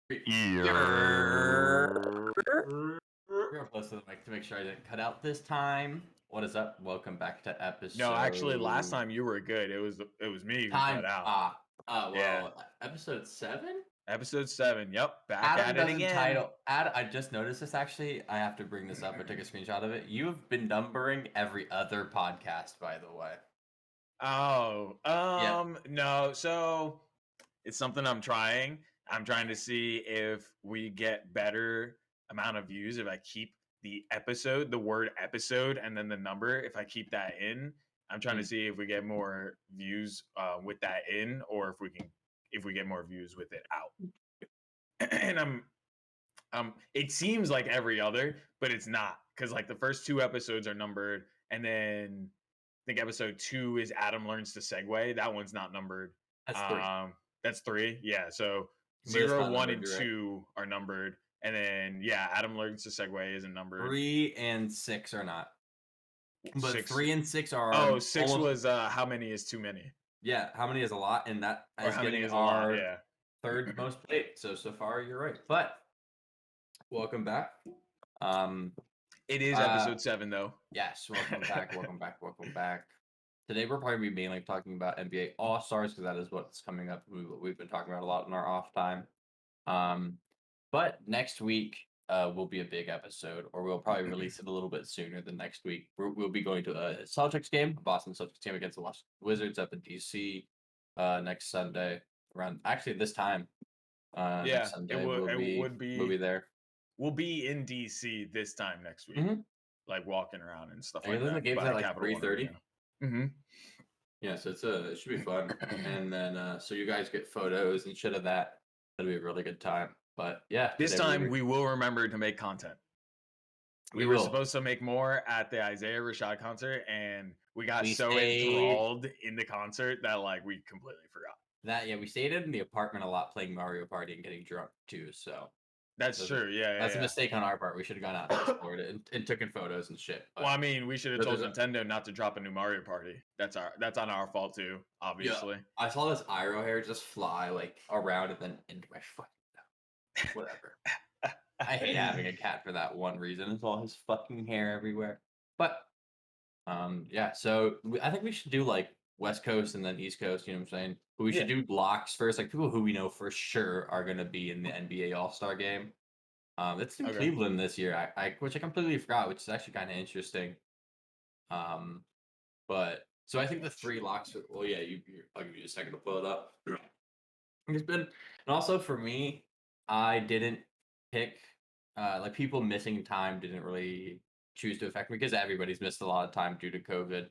We're gonna close to the mic to make sure I didn't cut out this time. What is up? Welcome back to episode. No, actually, last time you were good. It was me who time. cut out. Well, Yeah. episode 7. Episode 7. Yep, back Adam at it doesn't again. title. Adam, I just noticed this actually. I have to bring this up. I took a screenshot of it. You've been numbering every other podcast, by the way. Oh, Yeah. no. So it's something I'm trying. I'm trying to see if we get better amount of views if I keep the episode, the word episode, and then the number. If I keep that in, I'm trying to see if we get more views with that in, or if we get more views with it out. And it seems like every other, but it's not, because like the first 2 episodes are numbered, and then I think episode 2 is Adam learns to segue. That one's not numbered. That's 3. That's 3. Yeah. So But it's 0, not 1, numbered, and right? 2 are numbered, and then Adam learns to segue isn't numbered. 3 and 6 are not. But 6. 3 and 6 are. Oh, 6 was how many is too many? Yeah, how many is a lot, and that Or is how many getting is a lot? our Yeah. third most played. So far you're right. But welcome back. It is episode 7 though. Yes, welcome back, welcome back. Today we're probably mainly talking about NBA All-Stars because that is what's coming up. We've been talking about a lot in our off time. But next week will be a big episode, or we'll probably release it a little bit sooner than next week. We'll be going to a Celtics game, a Boston Celtics game against the Washington Wizards up in DC next Sunday. Around actually this time. Next Sunday we'll be there. We'll be in DC this time next week, like walking around and stuff like that. The game's at like 3:30. Yeah, so it should be fun. And then so you guys get photos and shit of that. That'll be a really good time. But yeah, this time we will remember to make content. We were supposed to make more at the Isaiah Rashad concert, and we got enthralled in the concert that like we completely forgot. We stayed in the apartment a lot playing Mario Party and getting drunk too. So that's true. That's a mistake on our part. We should have gone out and explored it and taken photos and shit. Well, I mean, we should have told Nintendo not to drop a new Mario Party. That's on our fault too, obviously. Yeah, I saw this Iroh hair just fly like around and then into my fucking whatever. I hate having a cat for that one reason. It's all his fucking hair everywhere. But so I think we should do like West Coast and then East Coast, you know what I'm saying? But we should do blocks first, like people who we know for sure are going to be in the NBA All-Star game. It's in Cleveland this year, which I completely forgot, which is actually kind of interesting. But so I think the 3 locks. Well, yeah, I'll give you a second to pull it up. It's been, and also for me, I didn't pick like people missing time didn't really choose to affect me because everybody's missed a lot of time due to COVID.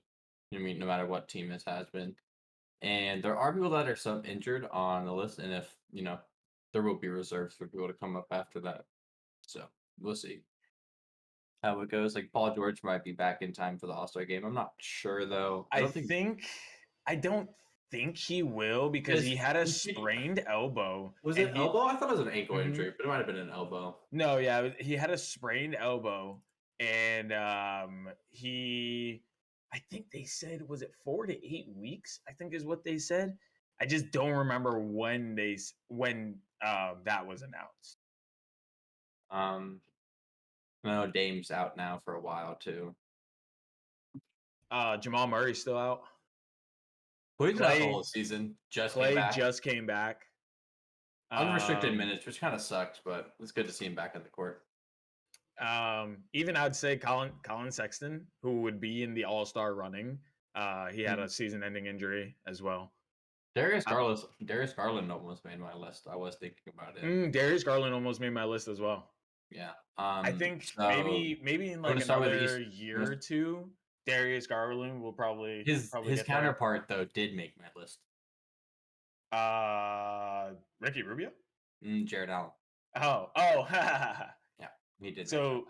You know what I mean? No matter what team this has been. And there are people that are some injured on the list, and if there will be reserves for people to come up after that. So we'll see how it goes. Like Paul George might be back in time for the All-Star game. I'm not sure though. I don't think he will because he had a sprained elbow. Was it elbow? I thought it was an ankle injury, but it might have been an elbow. No, yeah, he had a sprained elbow, and I think they said, was it 4 to 8 weeks? I think is what they said. I just don't remember when that was announced. No, Dame's out now for a while too. Jamal Murray's still out. Played the whole season. Just came back. Unrestricted minutes, which kind of sucked, but it's good to see him back on the court. Even I'd say Colin Sexton, who would be in the All-Star running, he had a season-ending injury as well. Darius Garland almost made my list. I was thinking about it. Darius Garland almost made my list as well. Yeah. I think maybe in like another year or two, Darius Garland will probably his counterpart though did make my list. Ricky Rubio? Jared Allen. Oh. Yeah, he did. So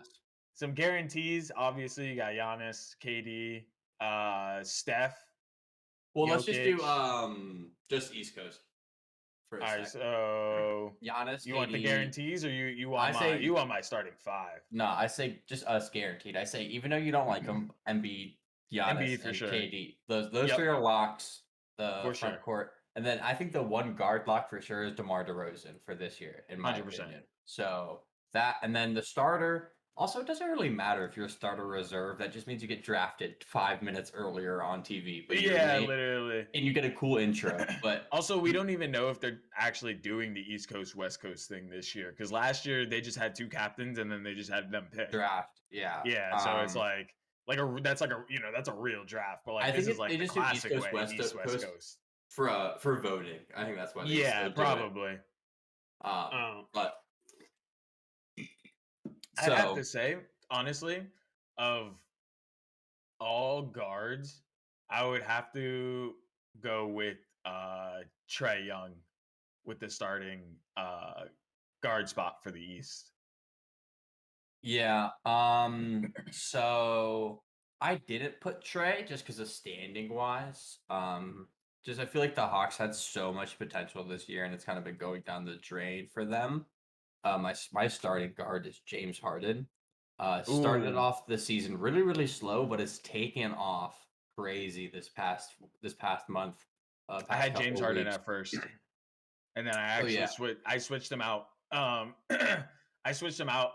some guarantees. Obviously, you got Giannis, KD, Steph. Well, Jokic. Let's just do just East Coast. All right, so Giannis, you KD, want the guarantees, or you want my starting 5? No, I say just us guaranteed. I say even though you don't like them, Embiid, Giannis, and for sure. KD. Those 3 are locks. The front court. And then I think the one guard lock for sure is DeMar DeRozan for this year, in my 100%. opinion. So that, and then the starter. Also, it doesn't really matter if you're a starter reserve. That just means you get drafted 5 minutes earlier on TV. But you're Yeah, late, literally. and you get a cool intro. But also, we don't even know if they're actually doing the East Coast West Coast thing this year, because last year they just had 2 captains and then they just had them pick. draft, yeah. Yeah, so it's like that's like a that's a real draft, but like I this think is like they the just do East classic Coast, way, West East West Coast Coast. for voting. I think that's why they Yeah, still do probably. it. But I'd have so to say, honestly, of all guards, I would have to go with Trae Young with the starting guard spot for the East. yeah, so I didn't put Trey just because of standing wise. Just I feel like the Hawks had so much potential this year, and it's kind of been going down the drain for them. My starting guard is James Harden. Started Ooh. off the season really, really slow, but it's taken off crazy this past month. I Past had James couple Harden weeks. at first, and then I Oh actually yeah, switched him out. I switched him out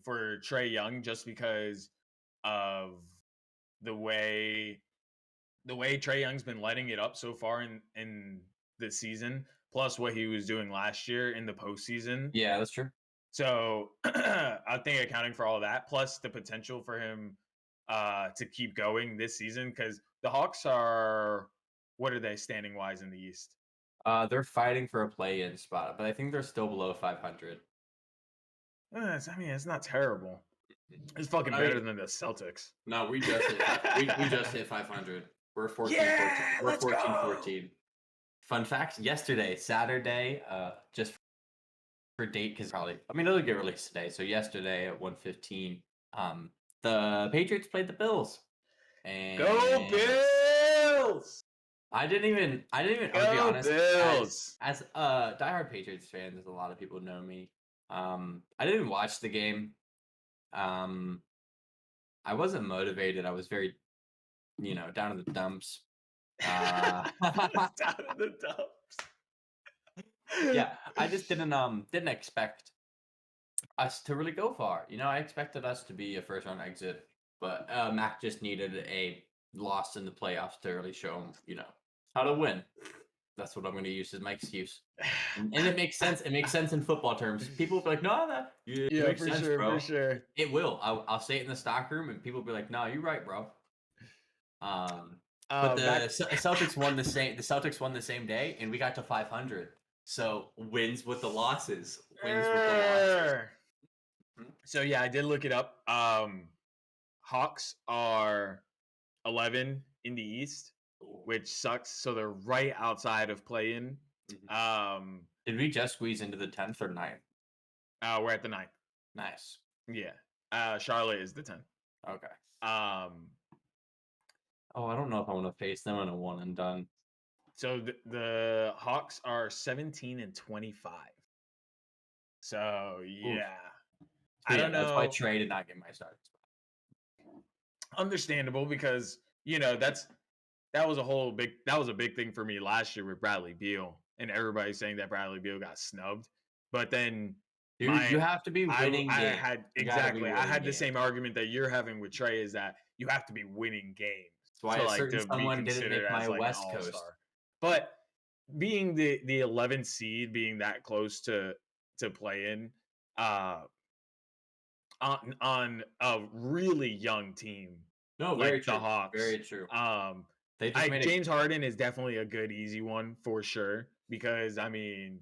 for Trae Young just because of the way Trae Young's been letting it up so far in the season, plus what he was doing last year in the postseason. yeah, that's true. So I think accounting for all that, plus the potential for him to keep going this season, because the Hawks are, what are they standing wise in the East? They're fighting for a play-in spot, but I think they're still below 500. I mean, it's not terrible. It's fucking better than the Celtics. No, we just hit 500. We're 14, Yeah, 14. We're let's 14, go. 14. Fun fact, yesterday, Saturday, just for date, because probably, I mean, it'll get released today. So yesterday at 1:15, the Patriots played the Bills. And Go Bills! I didn't even, I'll be Go honest, Bills! as a diehard Patriots fan, as a lot of people know me, I didn't watch the game. I wasn't motivated. I was very, down in the dumps. Down in the dumps. Yeah, I just didn't expect us to really go far. I expected us to be a first round exit, but Mac just needed a loss in the playoffs to really show him, how to win. That's what I'm going to use as my excuse. And it makes sense. It makes sense in football terms. People will be like, "No, that makes for sense, sure, bro." for sure. It will. I'll say it in the stock room, and people will be like, "No, you're right, bro." But the Celtics won the same. The Celtics won the same day, and we got to 500. So wins with the losses. Wins with the losses. So yeah, I did look it up. Hawks are 11 in the East, which sucks. So they're right outside of play-in. Did we just squeeze into the 10th or 9th? We're at the 9th. Nice. Yeah. Charlotte is the 10th. Okay. Oh, I don't know if I want to face them in a one and done. So the Hawks are 17 and 25. So yeah. Oof. I don't know. That's why Trey did not get my starting spot. Understandable, because that was a big thing for me last year with Bradley Beal, and everybody's saying that Bradley Beal got snubbed. But then you have to be winning games. I had the same argument that you're having with Trey, is that you have to be winning games. That's why someone didn't make my West Coast. But being the 11th seed, being that close to play in, on a really young team, very like true. The Hawks. Very true. James Harden is definitely a good easy one for sure, because I mean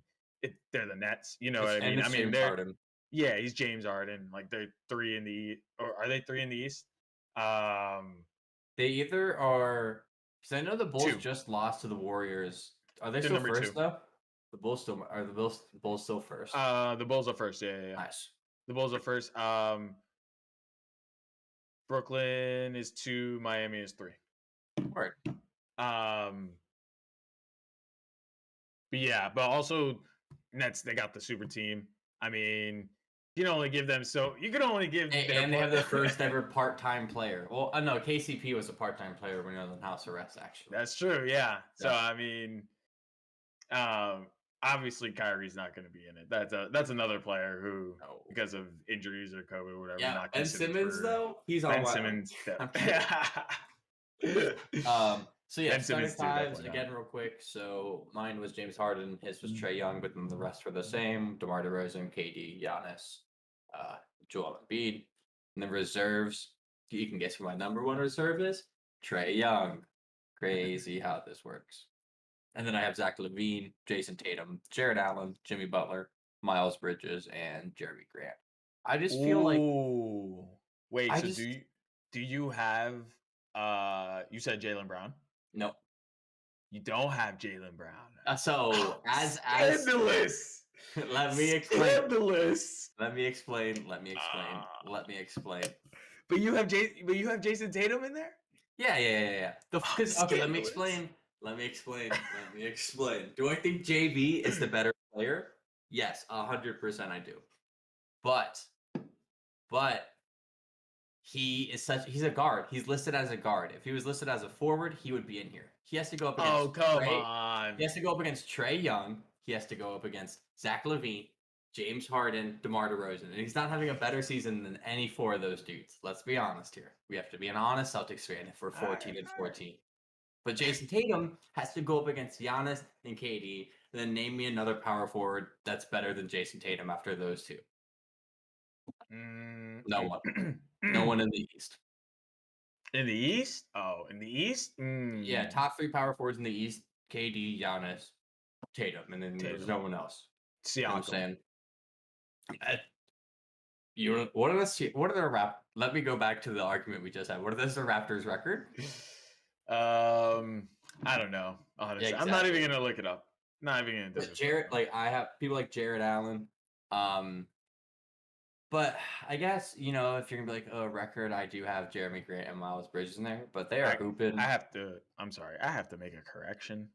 they're the Nets. You know what I mean? I mean, Harden. Yeah, he's James Harden. Like they're 3 in the, or are they 3 in the East? They either are, because I know the Bulls 2. just lost to the Warriors. Are they still first 2. Though? The Bulls still are the Bulls still first. The Bulls are first. Yeah. Nice. The Bulls are first. Brooklyn is 2. Miami is 3. Word. But yeah, but also Nets, they got the super team. I mean, you can only give them and they have the first ever part-time player. Well, no, KCP was a part-time player when he was on house arrest, actually. That's true, yeah. So I mean, Obviously Kyrie's not going to be in it. That's another player who, No. because of injuries or COVID or whatever, Yeah, not Ben considered Simmons for though, he's on Ben my Simmons. I'm kidding. So yeah, Ben starting Simmons too, fives definitely again, not. real quick. So mine was James Harden, his was Trae Young, but then the rest were the same: DeMar DeRozan, KD, Giannis, uh, Joel Embiid. And the reserves, you can guess who my number one reserve is: Trae Young. Crazy how this works. And then I have Zach LaVine, Jason Tatum, Jared Allen, Jimmy Butler, Miles Bridges, and Jeremy Grant. I just feel like Ooh. Wait, I so just do you have you said Jaylen Brown? no. You don't have Jaylen Brown. So as Scandalous. let me explain. Scandalous. Let me explain. Let me explain. Ah. Let me explain. But you have Jason Tatum in there? Yeah. Because okay, let me Scandalous. explain. Let me explain. Let me explain. Do I think JB is the better player? Yes, 100% I do. But he's a guard. He's listed as a guard. If he was listed as a forward, he would be in here. He has to go up against Oh, come Trae. on. He has to go up against Trae Young. He has to go up against Zach LaVine, James Harden, DeMar DeRozan. And he's not having a better season than any four of those dudes. Let's be honest here. We have to be an honest Celtics fan if we're 14 and 14. But Jason Tatum has to go up against Giannis and KD. And then name me another power forward that's better than Jason Tatum after those two. No one. No one in the East. In the East? Oh, in the East? Yeah, top three power forwards in the East: KD, Giannis, Tatum, and then there's no one else. You know what I'm Siakam. saying? What are the Let me go back to the argument we just had. What is the Raptors' record? I don't know. Honestly, Yeah, I'm not even exactly. gonna look it up. Not even gonna do But it. Jared, I have people like Jared Allen. But I guess, if you're gonna be like, oh, record, I do have Jeremy Grant and Miles Bridges in there, but they are hooping. I'm sorry. I have to make a correction.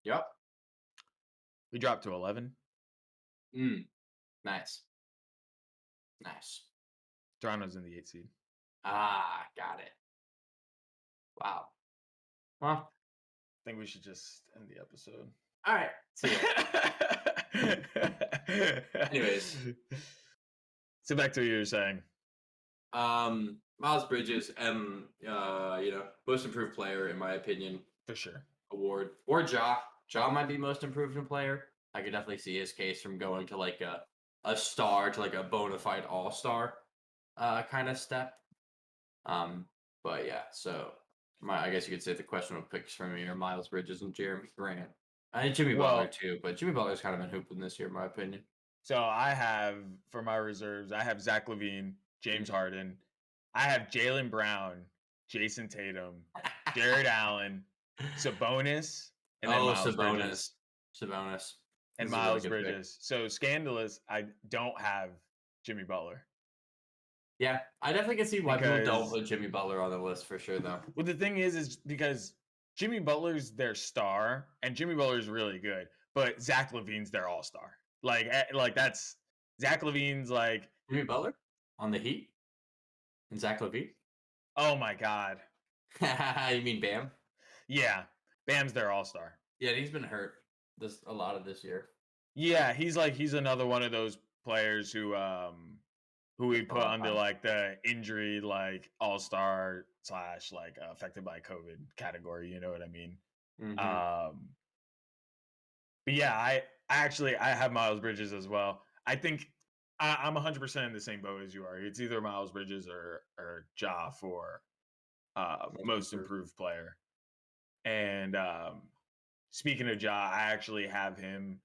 Yep. We dropped to 11. Nice. Toronto's in the 8th seed. Ah, got it. Wow. Well, I think we should just end the episode. all right. See ya. Anyways. So back to what you were saying. Miles Bridges, most improved player in my opinion. For sure. Award. Or Ja. Ja might be most improved player. I could definitely see his case from going to like a star to like a bona fide all-star kind of step. But yeah, so I guess you could say the questionable picks for me are Miles Bridges and Jeremy Grant. I think Jimmy Butler too, but Jimmy Butler's kind of been hooping this year, in my opinion. So I have, for my reserves, I have Zach LaVine, James Harden. I have Jaylen Brown, Jason Tatum, Jared Allen, Sabonis, and then Miles Bridges. Sabonis. And Miles Bridges. So scandalous, I don't have Jimmy Butler. Yeah, I definitely can see why people don't put Jimmy Butler on the list for sure, though. Well, the thing is because Jimmy Butler's their star, and Jimmy Butler's really good, but Zach LaVine's their all-star. Like that's Zach LaVine's like Jimmy Butler on the Heat and Zach LaVine. Oh my God! You mean Bam? Yeah, Bam's their all-star. Yeah, he's been hurt a lot of this year. Yeah, he's another one of those players who we put under like the injury like all-star / like affected by COVID category. You know what I mean? Mm-hmm. But yeah, I have Miles Bridges as well. I think I'm 100% in the same boat as you are. It's either Miles Bridges or Ja for most improved player. And speaking of Ja, I actually have him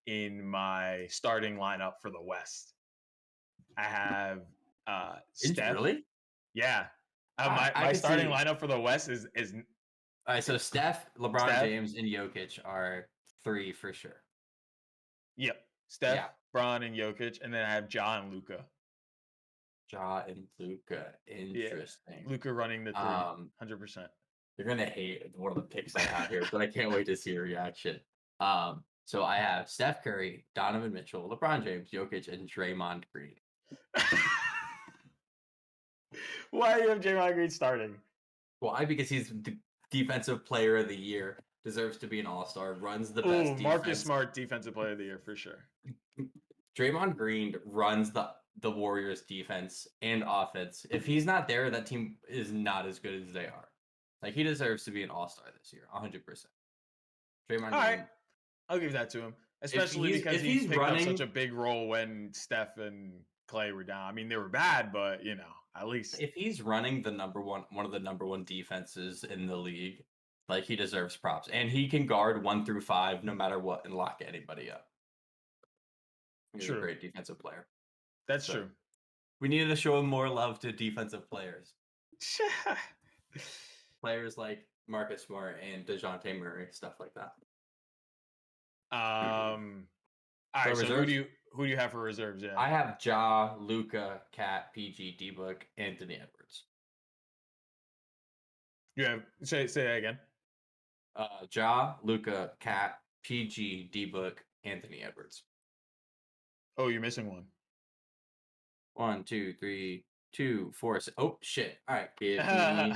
in my starting lineup for the West. I have Steph. Really? Yeah. My starting lineup for the West is all right. So Steph, LeBron James, and Jokic are 3 for sure. Yep. Steph, Bron, and Jokic, and then I have Ja and Luka. Ja and Luka. Interesting. Yeah. Luka running the 3, 100%. You're gonna hate one of the picks I have here, but I can't wait to see your reaction. So I have Steph Curry, Donovan Mitchell, LeBron James, Jokic, and Draymond Green. Why do you have Draymond Green starting? Why? Because he's the defensive player of the year. deserves to be an all-star. Runs the Oh, best Marcus defense. Smart, defensive player of the year for sure. Draymond Green runs the Warriors defense and offense. If he's not there, that team is not as good as they are. Like, he deserves to be an all-star this year, 100%. Draymond All Green. right, I'll give that to him, especially he's- because if he he's picked up running- such a big role when Steph and Clay were down. I mean, they were bad, but at least If he's running one of the number one defenses in the league, like, he deserves props. And he can guard 1 through 5 no matter what and lock anybody up. He's a True. great defensive player. That's So, true. we needed to show more love to defensive players. Players like Marcus Smart and DeJounte Murray, stuff like that. All right, so who do you have for reserves? Yeah, I have Ja, Luca, Cat, PG, D-Book, Anthony Edwards. you have say that again. Ja, Luca, Cat, PG, D-Book, Anthony Edwards. Oh, you're missing one. 1, 2, 3, 2, 4. Oh shit! All right, give me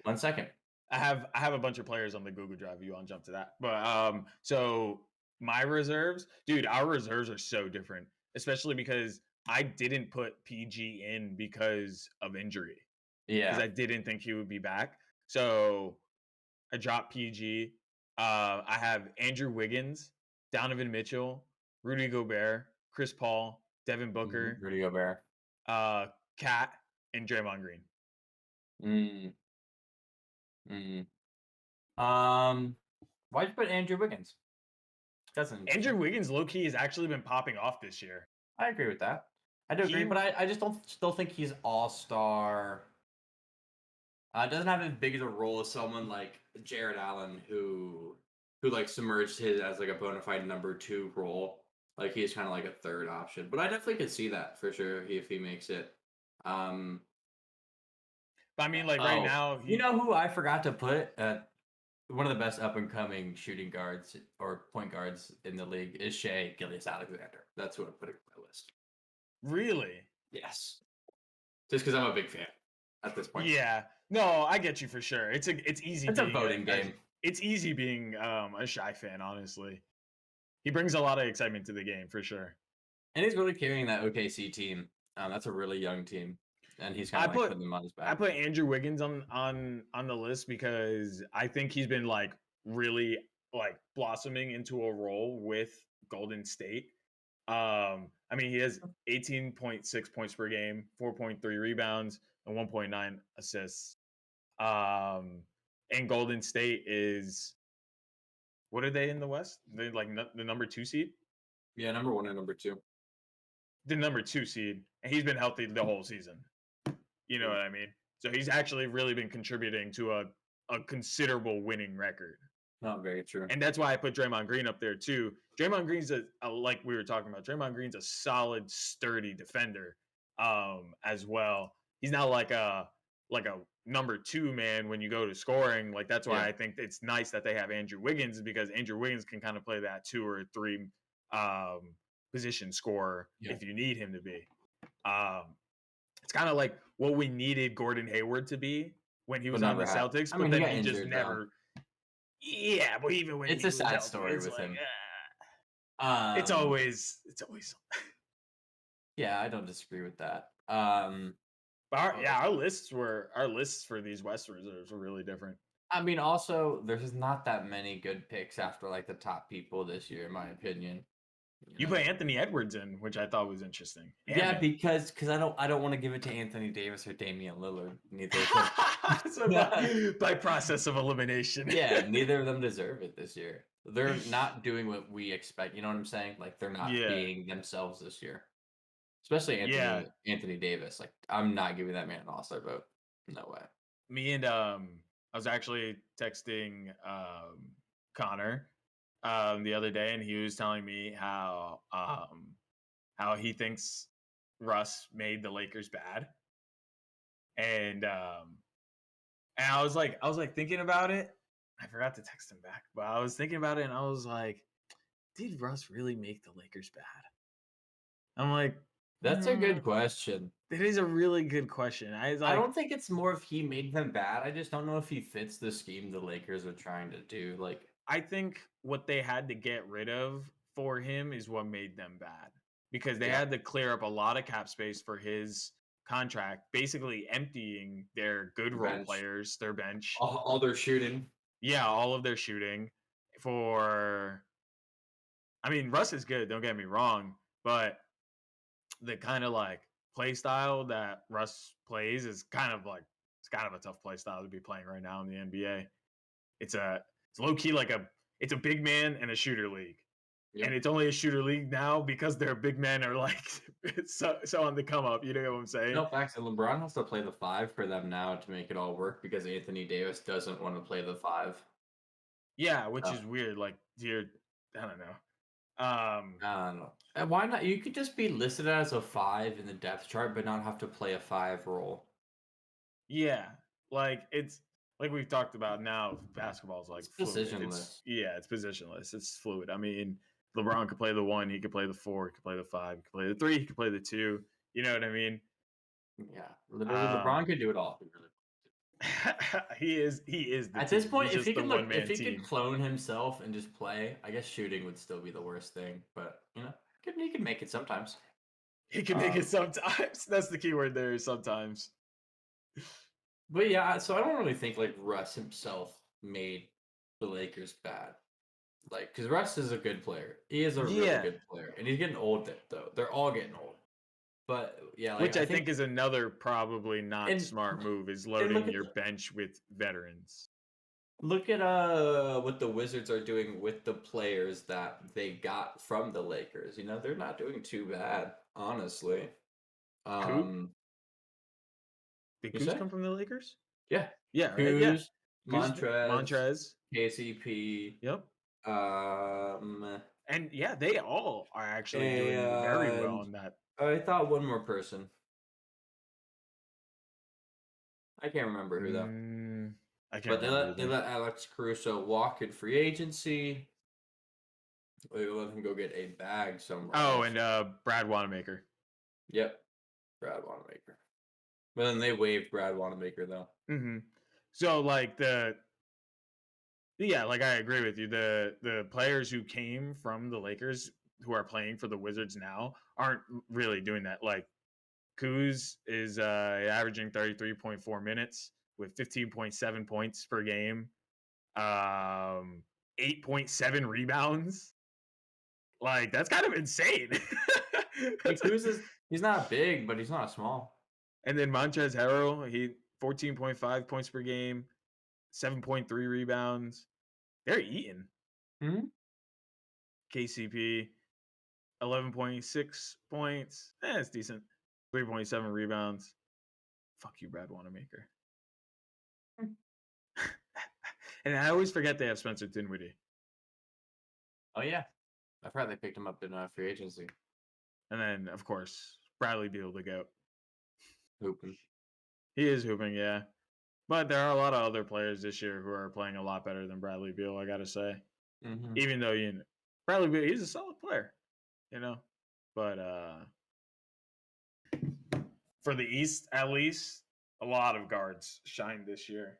1 second. I have a bunch of players on the Google Drive. If you want to jump to that, but so my reserves, dude, our reserves are so different, especially because I didn't put PG in because of injury. Yeah, because I didn't think he would be back. So I dropped PG. I have Andrew Wiggins, Donovan Mitchell, Rudy Gobert, Chris Paul, Devin Booker, Rudy Gobert, Cat, and Draymond Green. Why'd you put Andrew Wiggins? Andrew Wiggins, low key, has actually been popping off this year. I agree with that. I do agree, but I just still think he's all-star. Doesn't have as big of a role as someone like Jared Allen, who like submerged his as like a bona fide number 2 role. Like, he's kind of like a third option, but I definitely could see that for sure if he makes it. But I mean, like right now, you know who I forgot to put? One of the best up and coming shooting guards or point guards in the league is Shai Gilgeous-Alexander. That's what I'm putting on my list. Really? Yes. Just because I'm a big fan at this point. Yeah. No, I get you for sure. It's easy. It's a voting game. It's easy being a Shai fan, honestly. He brings a lot of excitement to the game for sure. And he's really carrying that OKC team. That's a really young team. And he's kind of like putting them on his back. I put Andrew Wiggins on the list because I think he's been like really like blossoming into a role with Golden State. I mean, he has 18.6 points per game, 4.3 rebounds, and 1.9 assists. And Golden State is, what are they in the West? They like the number 2 seed? Yeah, number 1 and number 2. The number 2 seed, and he's been healthy the whole season. You know what I mean? So he's actually really been contributing to a considerable winning record. Not very true. And that's why I put Draymond Green up there too. Draymond Green's like we were talking about. Draymond Green's a solid, sturdy defender, as well. He's not like a number 2 man when you go to scoring. Like, that's why I think it's nice that they have Andrew Wiggins, because Andrew Wiggins can kind of play that 2 or 3 position scorer if you need him to be. It's kind of like what we needed Gordon Hayward to be when he was on the Celtics, but then he just never. Yeah, but even when it's a sad story with him. It's always. Yeah, I don't disagree with that. But our lists for these West reserves were really different. I mean, also, there's not that many good picks after like the top people this year, in my opinion. You put Anthony Edwards in, which I thought was interesting. Yeah, because I don't want to give it to Anthony Davis or Damian Lillard. Neither of them. by process of elimination. Yeah, neither of them deserve it this year. They're not doing what we expect. You know what I'm saying? Like, they're not being themselves this year. Especially Anthony Davis. Like, I'm not giving that man an all-star vote. No way. Me and I was actually texting Connor the other day, and he was telling me how he thinks Russ made the Lakers bad, and I was like thinking about it. I forgot to text him back, but I was thinking about it, and I was like, did Russ really make the Lakers bad? I'm like, that's a good question. It is a really good question. I don't think it's more if he made them bad. I just don't know if he fits the scheme the Lakers are trying to do. Like, I think what they had to get rid of for him is what made them bad because they had to clear up a lot of cap space for his contract, basically emptying their good role Bench. players, their bench. All their shooting. Yeah, all of their shooting for. I mean, Russ is good. Don't get me wrong, but the kind of like play style that Russ plays is kind of like it's kind of a tough play style to be playing right now in the NBA. It's low key like it's a big man and a shooter league. Yep. And it's only a shooter league now because their big men are like so on the come up. You know what I'm saying? No facts. And LeBron has to play the 5 for them now to make it all work because Anthony Davis doesn't want to play the 5. Yeah, which is weird. Like, dude, I don't know. I don't know. And why not? You could just be listed as a 5 in the depth chart, but not have to play a 5 role. Yeah, like it's like we've talked about now. Basketball's like It's fluid. positionless. It's positionless. It's fluid. I mean, LeBron could play the 1, he could play the 4, he could play the 5, he could play the 3, he could play the 2. You know what I mean? Yeah, literally, LeBron could do it all. He is the At team. this point, He's if he just could the one-man if he team. could clone himself and just play, I guess shooting would still be the worst thing. But he could make it sometimes. He can make it sometimes. That's the key word there. Sometimes. But yeah, so I don't really think like Russ himself made the Lakers bad. Like, because Russ is a good player. He is a really good player, and he's getting old. Though they're all getting old. But yeah, like, which I think is another probably not smart move is loading your bench with veterans. Look at what the Wizards are doing with the players that they got from the Lakers. They're not doing too bad, honestly. Did Kuz come from the Lakers? Yeah. Yeah, right. Kuz, yeah. Montrez, KCP. Yep. And yeah, they all are actually doing very well on that. I thought one more person. I can't remember who though. I can't remember. They let Alex Caruso walk in free agency. They let him go get a bag somewhere. Oh, and Brad Wanamaker. Yep, Brad Wanamaker. But then they waived Brad Wanamaker though. Mm-hmm. So like like I agree with you. The players who came from the Lakers who are playing for the Wizards now aren't really doing that. Like Kuz is averaging 33.4 minutes with 15.7 points per game, 8.7 rebounds. Like that's kind of insane. He's not big, but he's not small. And then Montrezl Harrell, he 14.5 points per game, 7.3 rebounds. They're eating. Mm-hmm. KCP, 11.6 points. It's decent. 3.7 rebounds. Fuck you, Brad Wanamaker. And I always forget they have Spencer Dinwiddie. Oh, yeah. I forgot they picked him up in free agency. And then, of course, Bradley Beal to go. Hooping. He is hooping, yeah. But there are a lot of other players this year who are playing a lot better than Bradley Beal, I got to say. Mm-hmm. Even though, Bradley Beal, he's a solid player, But for the East, at least, a lot of guards shined this year.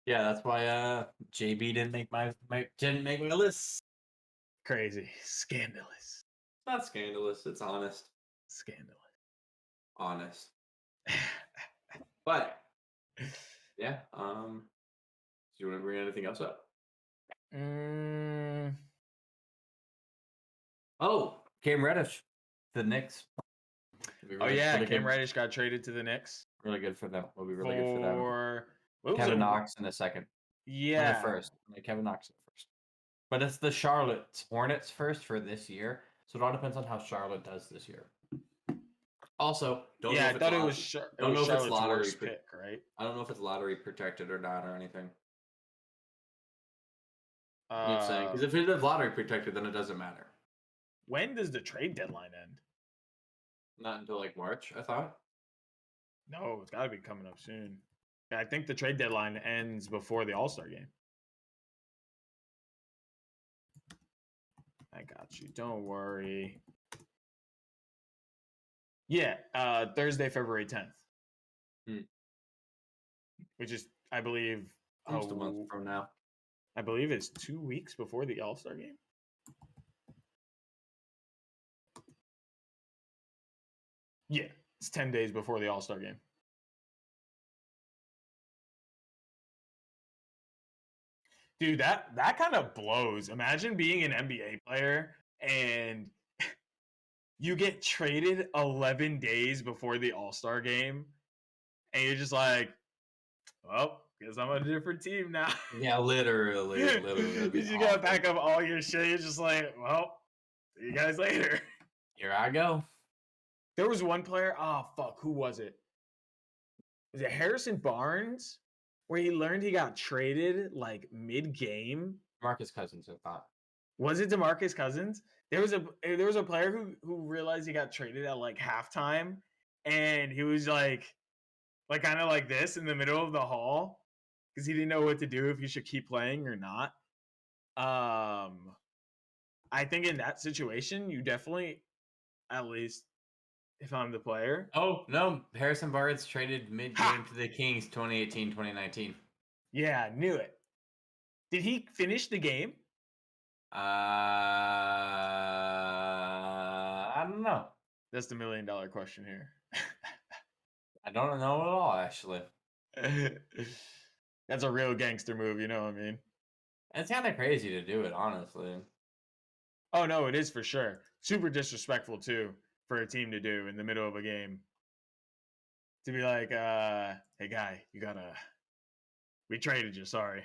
Yeah, that's why JB didn't make my list. Crazy. Scandalous. It's not scandalous. It's honest. Scandalous. Honest. But yeah. Do you want to bring anything else up? Oh, Cam Reddish, the Knicks. Cam Reddish got traded to the Knicks. Really good for them. Will be really good for them. Kevin Knox in a second. Yeah. In the first. Kevin Knox in the first. But it's the Charlotte Hornets first for this year. So it all depends on how Charlotte does this year. Also, don't know if it's lottery pick, right? I don't know if it's lottery protected or not or anything. You know what I'm saying? Because if it is lottery protected, then it doesn't matter. When does the trade deadline end? Not until like March, I thought. No, it's got to be coming up soon. I think the trade deadline ends before the All-Star game. I got you. Don't worry. Yeah, Thursday, February 10th. Which is, I believe, almost a month from now. I believe it's 2 weeks before the All-Star game. Yeah, it's 10 days before the All-Star game. Dude, that kind of blows. Imagine being an NBA player and you get traded 11 days before the All-Star game, and you're just like, well, guess I'm on a different team now. Yeah, literally. That'd be You gotta awful. pack up all your shit. You're just like, well, see you guys later. Here I go. There was one player. Oh fuck, who was it? Was it Harrison Barnes? Where he learned he got traded like mid-game. Marcus Cousins, I thought. Was it DeMarcus Cousins? There was a player who realized he got traded at like halftime, and he was like kind of like this in the middle of the hall because he didn't know what to do, if he should keep playing or not. I think in that situation, you definitely, at least if I'm the player. Oh, no. Harrison Barnes traded mid-game to the Kings 2018, 2019. Yeah, knew it. Did he finish the game? I don't know. That's the $1 million question here. I don't know at all, actually. That's a real gangster move, you know what I mean? It's kind of crazy to do it, honestly. Oh, no, it is for sure. Super disrespectful, too, for a team to do in the middle of a game. To be like, hey, guy, we traded you, sorry.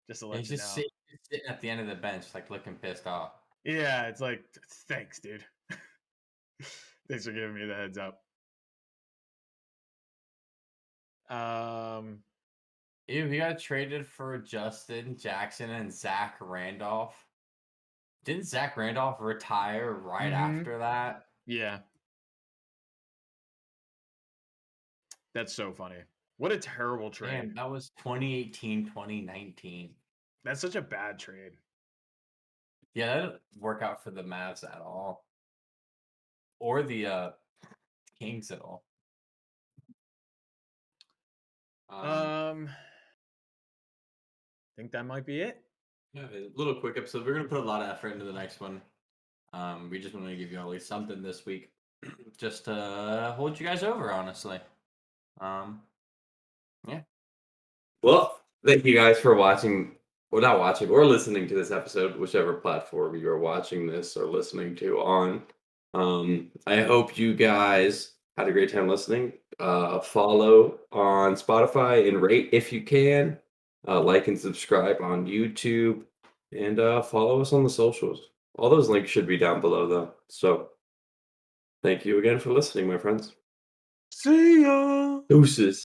Just to let He's you just know. sitting at the end of the bench, like looking pissed off. Yeah, it's like, thanks, dude. Thanks for giving me the heads up. He got traded for Justin Jackson and Zach Randolph. Didn't Zach Randolph retire right after that? Yeah. That's so funny. What a terrible trade. Damn, that was 2018, 2019. That's such a bad trade. Yeah, that didn't work out for the Mavs at all. Or the Kings at all. I think that might be it. Yeah, a little quick episode. We're gonna put a lot of effort into the next one. We just wanted to give you at least something this week, just to hold you guys over, honestly. Yeah. Well, thank you guys for watching. Well, not watching or listening to this episode, whichever platform you are watching this or listening to on. I hope you guys had a great time listening. Follow on Spotify and rate if you can. Like and subscribe on YouTube, and follow us on the socials. All those links should be down below, though. So, thank you again for listening, my friends. See ya. Deuces.